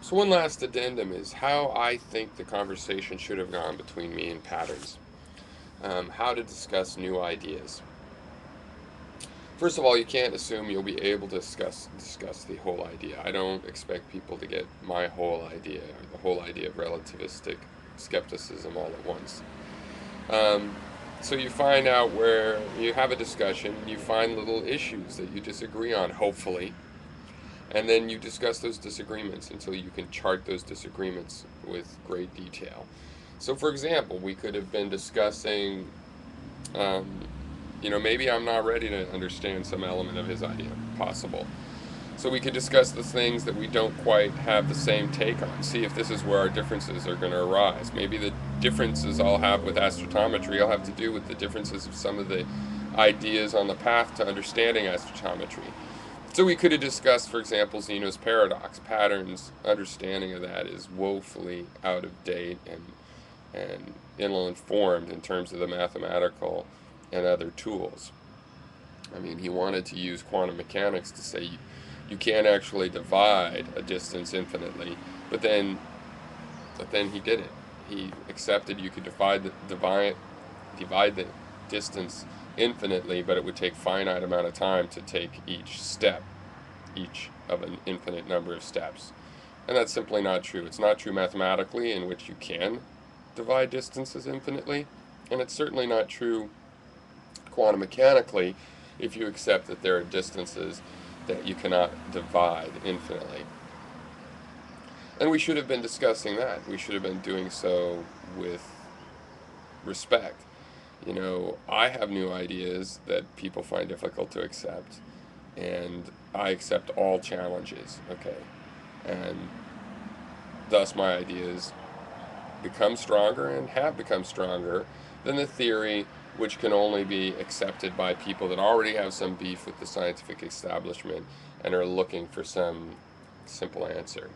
So one last addendum is how I think the conversation should have gone between me and Patterns. How to discuss new ideas. First of all, you can't assume you'll be able to discuss the whole idea. I don't expect people to get my whole idea or the whole idea of relativistic skepticism all at once. Um, so you find out where you have a discussion, you find little issues that you disagree on, hopefully, and then you discuss those disagreements until you can chart those disagreements with great detail. So, for example, we could have been discussing, um, maybe I'm not ready to understand some element of his idea, possible. So we could discuss the things that we don't quite have the same take on, see if this is where our differences are going to arise. Maybe the differences I'll have with astrotometry will have to do with the differences of some of the ideas on the path to understanding astrotometry. So we could have discussed, for example, Zeno's paradox. Patterns' understanding of that is woefully out of date and ill-informed in terms of the mathematical and other tools. I mean, he wanted to use quantum mechanics to say you can't actually divide a distance infinitely, but then he did it. He accepted you could divide the distance infinitely, but it would take finite amount of time to take each step, each of an infinite number of steps. And that's simply not true. It's not true mathematically, in which you can divide distances infinitely, and it's certainly not true quantum mechanically if you accept that there are distances that you cannot divide infinitely. And we should have been discussing that. We should have been doing so with respect. I have new ideas that people find difficult to accept, and I accept all challenges, okay? And thus my ideas become stronger and have become stronger than the theory which can only be accepted by people that already have some beef with the scientific establishment and are looking for some simple answer.